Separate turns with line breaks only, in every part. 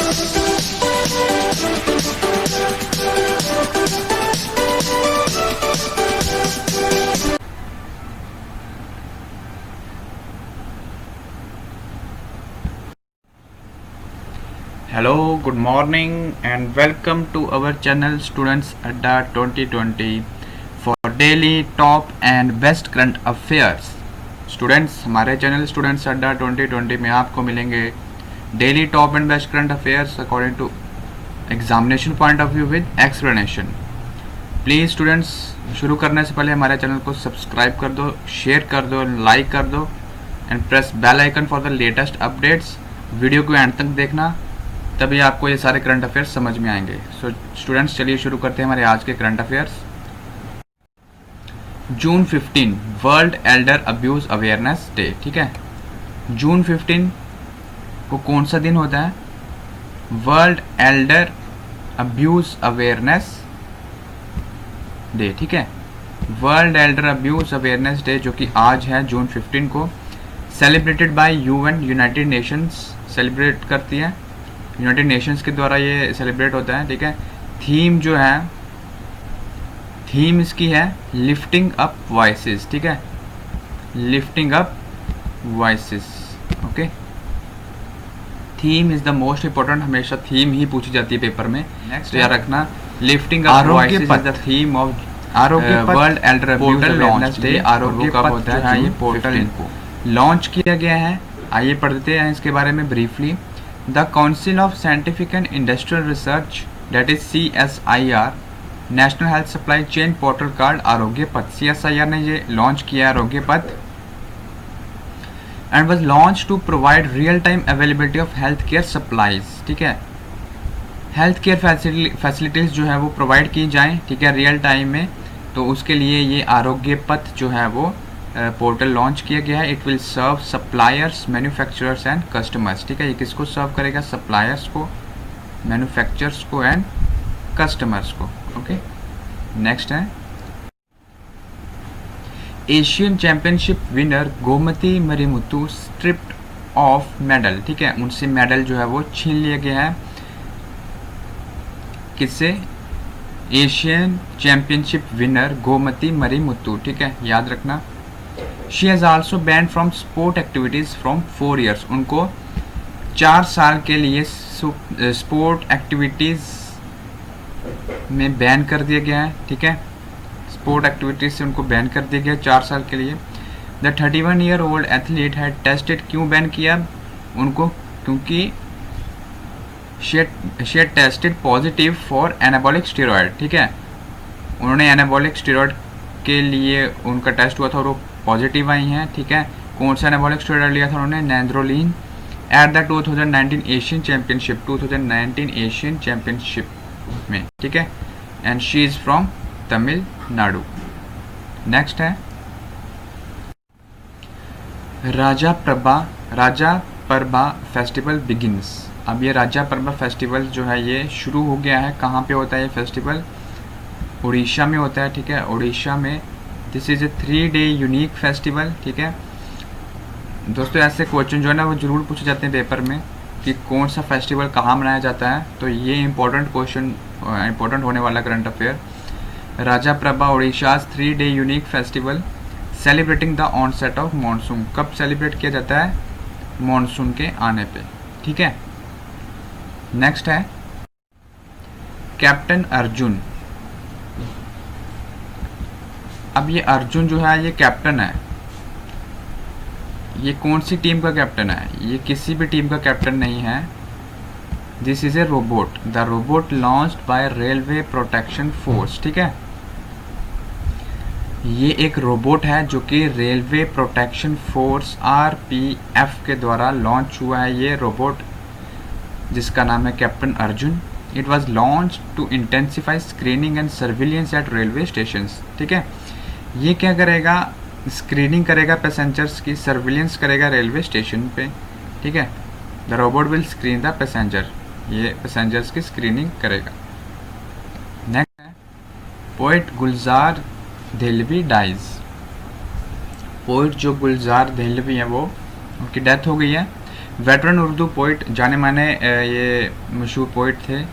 Hello, good morning and welcome to our channel Students Adda 2020 for daily top and best current affairs. Students, हमारे channel students Adda 2020 में आपको मिलेंगे daily top and best current affairs according to examination point of view with explanation. Please students, शुरू करने से पहले हमारे channel को सब्सक्राइब कर दो, शेयर कर दो, लाइक कर दो and press bell icon for the latest updates. Video को एंड तक देखना, तभी आपको ये सारे करंट अफेयर्स समझ में आएंगे. सो स्टूडेंट्स, चलिए शुरू करते हैं हमारे आज के करंट अफेयर्स. जून 15 world elder abuse awareness day. ठीक है, जून 15 को कौन सा दिन होता है? World elder abuse awareness day. ठीक है, world elder abuse awareness day जो कि आज है जून 15 को, celebrated by UN, United Nations celebrate करती है. यूनाइटेड नेशंस के द्वारा ये सेलिब्रेट होता है. ठीक है, थीम जो है, थीम इसकी है लिफ्टिंग अप वॉइसेस. ठीक है, lifting up voices. Okay, theme is the most important. हमेशा थीम ही पूछी जाती है पेपर में. नेक्स्ट याद रखना, lifting up voices is the theme of आरोग्य world elder abuse awareness day. आरोग्य कब होता है? ये पोर्टल को लॉन्च किया गया है. आइए पढ़ देते हैं इसके बारे में briefly. The Council of Scientific and Industrial Research, that is CSIR, National Health Supply Chain Portal called आरोग्य पथ. CSIR ने ये लॉन्च किया आरोग्य पथ and was launched to provide real time availability of health care supplies. ठीक है, health care facilities जो है वो प्रोवाइड की जाएं. ठीक है, रियल टाइम में. तो उसके लिए ये आरोग्य पथ जो है वो पोर्टल लॉन्च किया गया है. It will serve suppliers, manufacturers and customers. ठीक है, ये किसको सर्व करेगा? सप्लायर्स को, मैन्युफैक्चरर्स को एंड कस्टमर्स को. ओके, नेक्स्ट है Asian championship winner Gomathi Marimuthu stripped of medal. ठीक है, उनसे मेडल जो है वो छीन लिया गया है. किससे? Asian championship winner Gomathi Marimuthu. ठीक है, याद रखना. She has also banned from sport activities from 4 years. उनको 4 साल के लिए स्पोर्ट एक्टिविटीज़ में बैन कर दिया गया है. ठीक है, स्पोर्ट एक्टिविटीज़ से उनको बैन कर दिया गया 4 साल के लिए. The 31-year-old athlete had tested. क्यों बैन किया उनको? क्योंकि she had tested positive for anabolic steroid. ठीक है, उन्होंने एनाबॉलिक स्टेरॉयड के लिए उनका टेस्ट हुआ था और वो पॉजिटिव आई हैं. ठीक है, कौन सा एनाबॉलिक स्टेरॉयड लिया था उन्होंने? Nandrolone. At the 2019 Asian championship, 2019 Asian championship में. ठीक है, and she is from Tamil Nadu. Next है राजा परबा फेस्टिवल बिगिंस. अब ये राजा परबा फेस्टिवल जो है ये शुरू हो गया है. कहाँ पे होता है ये फेस्टिवल? उड़ीसा में होता है. ठीक है, उड़ीसा में. This is a 3-day unique festival. ठीक है दोस्तों, ऐसे क्वेश्चन जो है ना वो जरूर पूछे जाते हैं पेपर में कि कौन सा फेस्टिवल कहाँ मनाया जाता है. तो ये इंपॉर्टेंट क्वेश्चन, इंपॉर्टेंट होने वाला current affair. Raja Parba Orissa's 3-day unique festival celebrating the onset of monsoon. कब सेलिब्रेट किया जाता है? मानसून के आने पे. ठीक है, नेक्स्ट है कैप्टन अर्जुन. अब ये अर्जुन जो है ये कैप्टन है. ये कौन सी टीम का कैप्टन है? ये किसी भी टीम का कैप्टन नहीं है. This is a robot. The robot launched by railway protection force. ठीक है, ये एक रोबोट है जो कि रेलवे प्रोटेक्शन फोर्स RPF के द्वारा लॉन्च हुआ है. ये रोबोट जिसका नाम है captain Arjun. It was launch to intensify screening and surveillance at railway station. ठीक है, ये क्या करेगा? स्क्रीनिंग करेगा पैसेंजर्स की, सर्विलेंस करेगा रेलवे स्टेशन पे. ठीक है, the robot will screen the passenger. ये पैसेंजर्स की स्क्रीनिंग करेगा. नेक्स्ट है पोइट गुलजार देहलवी डाइज. पोइट जो गुलजार देहलवी है वो, उनकी डेथ हो गई है. वेटरन उर्दू पोइट, जाने माने ये मशहूर पोइट थे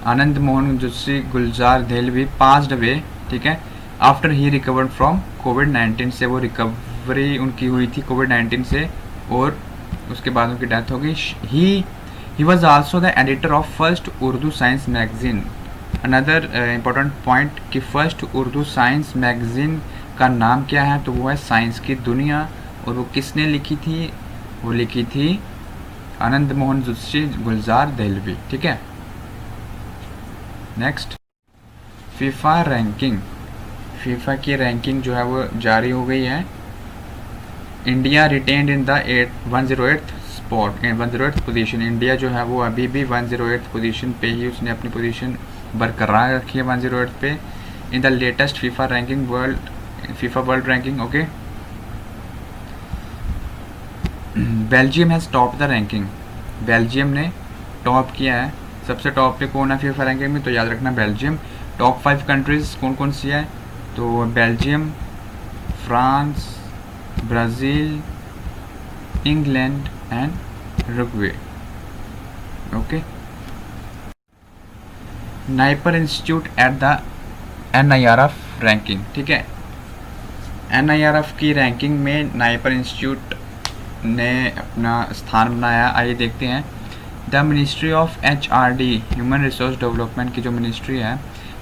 आनंद मोहन जोशी गुलजार देहलवी पास्ड अवे, ठीक है, आफ्टर ही रिकवर्ड फ्रॉम कोविड-19 से, वो रिकवरी उनकी हुई थी कोविड-19 से और उसके बाद उनकी डेथ हो गई। He was also the editor of first Urdu science magazine. Another important point कि फर्स्ट उर्दू साइंस मैगजीन का नाम क्या है, तो वो है साइंस की दुनिया, और वो किसने लिखी थी, वो लिखी थी आनंद मोहन जोशी गुलजार देहलवी, ठीक है। Next, FIFA ranking. फीफा की रैंकिंग जो है वो जारी हो गई है। India retained in the 108th spot, 108th position. India जो है वो अभी भी 108th पोजीशन पे ही उसने अपनी पोजीशन बरकरार रखी है 108 पे in the latest FIFA ranking FIFA world ranking, okay. Belgium has top the ranking. Belgium ने टॉप किया है। सबसे टॉप पे कौन है फीफा रैंकिंग में, तो याद रखना बेल्जियम। टॉप 5 कंट्रीज कौन कौन सी है, तो Belgium, France, Brazil, England and Uruguay, okay. NIPER institute at the NIRF ranking, ठीक है। NIRF की रैंकिंग में नाइपर इंस्टीट्यूट ने अपना स्थान बनाया। आइए देखते हैं। The ministry of HRD human resource development की जो मिनिस्ट्री है,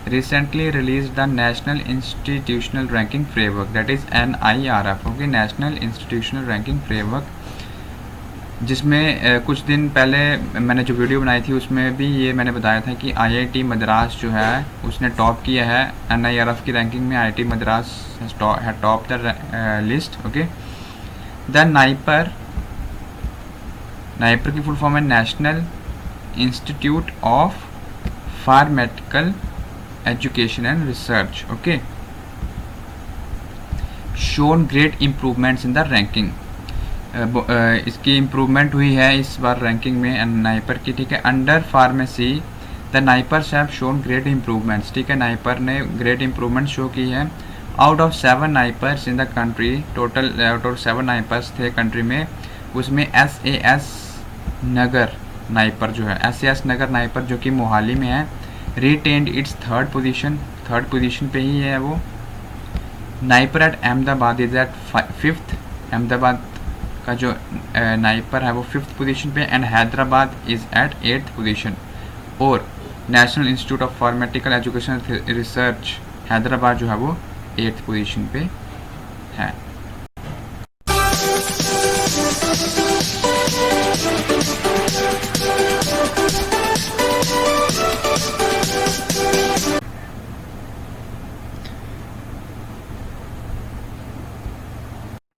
recently release the national institutional ranking framework, that is NIRF, okay, national institutional ranking framework, जिसमें कुछ दिन पहले मैंने जो वीडियो बनाई थी उसमें भी ये मैंने बताया था कि IIT मद्रास जो है उसने टॉप किया है NIRF की रैंकिंग में। IIT मद्रास है top the list, okay. The NIPER की फुल फॉर्म है national institute of pharmaceutical education and research, okay. Shown great improvements in the ranking. इसकी इम्प्रूवमेंट हुई है इस बार रैंकिंग में नाइपर की, ठीक है। Under pharmacy the NIPERs have shown great improvements, ठीक है। नाइपर ने ग्रेट इम्प्रूवमेंट शो की है। Out of 7 NIPERs in the country, total out of 7 NIPERs थे कंट्री में, उसमें SAS नगर नाइपर जो है, SAS नगर नाइपर जो कि मोहाली में है, रिटेन्ड इट्स थर्ड पोजीशन पे ही है वो। NIPER at Ahmedabad is at 5th, Ahmedabad का जो नाइपर है वो 5th पोजीशन पे, and Hyderabad is at 8th position. और national institute of pharmaceutical education research Hyderabad जो है वो 8th पोजीशन पे है।